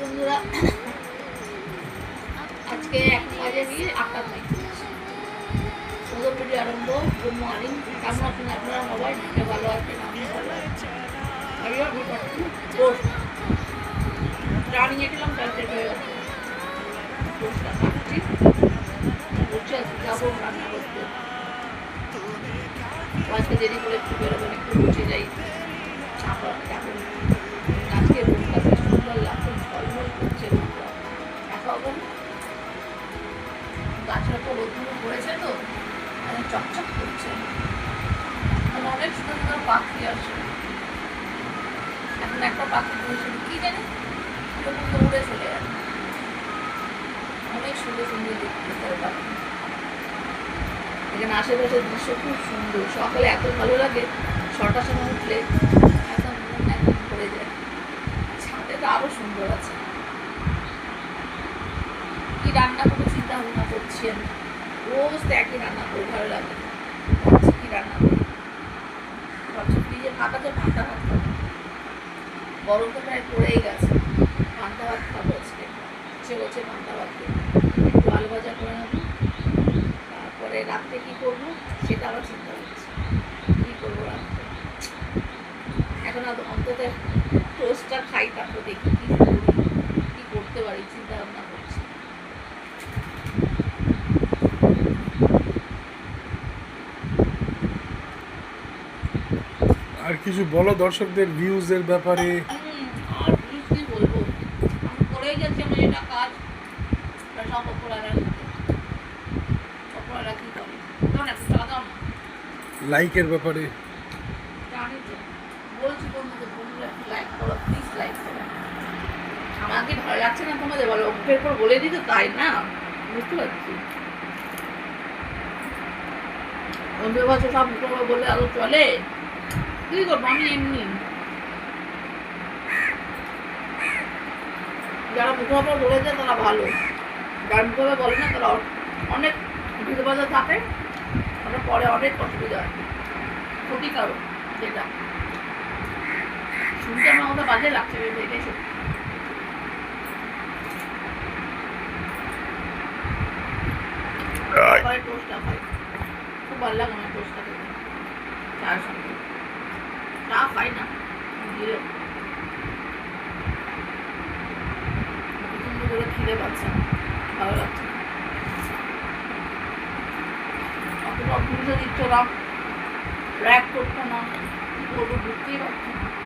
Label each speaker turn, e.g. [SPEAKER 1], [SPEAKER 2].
[SPEAKER 1] বন্ধুরা আজকে 1 বাজে গিয়ে 8টা নতুন ভিডিও আরম্ভ। গুড মর্নিং, কেমন আছেন আপনারা সবাই? ভালো আছেন, আমি ভালো আছি। রানিং গেছিলাম, চালতে হয়ে গেছে। টোস্টটা খাচ্ছি, বলছি যাবো রান্না করতে। আজকে দেরি করে একটু বেরোবেন, একটু বসে যাই। আজকে রোদটা বেশ সুন্দর লাগছে, ঝলমল করছে রোদটা। এখন গাছের তো রোদগুলো পড়েছে, তো চকচক করছে। অনেক সুন্দর সুন্দর পাখি আসে। এখন একটা পাখি বলছিল কি জানি উড়ে চলে যাবে। অনেক সুন্দর সুন্দর দেখতে পাখি। এখানে আশেপাশের দৃশ্য খুব সুন্দর। সকালে এত ভালো লাগে, 6টার সময় উঠলে একদম মন একদম ভরে যায়। ছাদে তো আরো সুন্দর আছে। কি রান্না করে চিন্তা ভাবনা করছি আমি। রোজ তো একই রান্না করি, ভালো লাগে। কি রান্না করি ভাবছি, ফ্রিজে ভাত আছে, পান্তা ভাত খাবো। গরম তো প্রায় পড়েই গেছে, পান্তা ভাত খাবো আজকে। ইচ্ছে করছে পান্তা ভাত খেতে। একটু আলু ভাজা করে নেবো। তারপরে রাত্রে কি করবো সেটা আবার চিন্তা করছি, কি করবো রাত্রে। এখন অন্তত টোস্টটা খাই, তারপর দেখি কি করি, কি করতে পারি, চিন্তা ভাবনা করছি।
[SPEAKER 2] আর কিছু বলো দর্শকদের ভিউজ এর ব্যাপারে।
[SPEAKER 1] আর ভিউজ কি বলবো, আমি করেই যাচ্ছি আমার যেটা কাজ, সব অপরাধা কি করে। কেমন একটু টাকা দাও না।
[SPEAKER 2] লাইকের ব্যাপারে
[SPEAKER 1] জানি তো, বলছি বন্ধুরা একটু লাইক করো, প্লিজ লাইক করো। আমাকে ভালো লাগছে না তোমাদের, বলো অভ্যের পর বলে দিত, তাই না? বুঝতে পারছি অন্য ভাষা সব মুখে বলে আরো চলে। কি করবো, আমি এমনি। যারা মুখে বলে যায় তারা ভালো, যারা মুখে বলে না তারা অনেক ভিড় বাজার থাকে, তারা পরে অনেক অসুবিধা হয়, ক্ষতিকারক। যেটা শুনতে আমার মতো বাজে লাগছে, এটাই সত্যি। টোস্টটা খাই, খুব ভালো লাগে আমার টোস্টটা খেতে। চায়ের সঙ্গে চা খাই না, দিয়ে প্রচন্ড করে খিদে পাচ্ছে, ভালো লাগছে না। অতটা বুঝে দিচ্ছ না, র্যাক করছো না, কি করবো বুঝতেই পারছি না।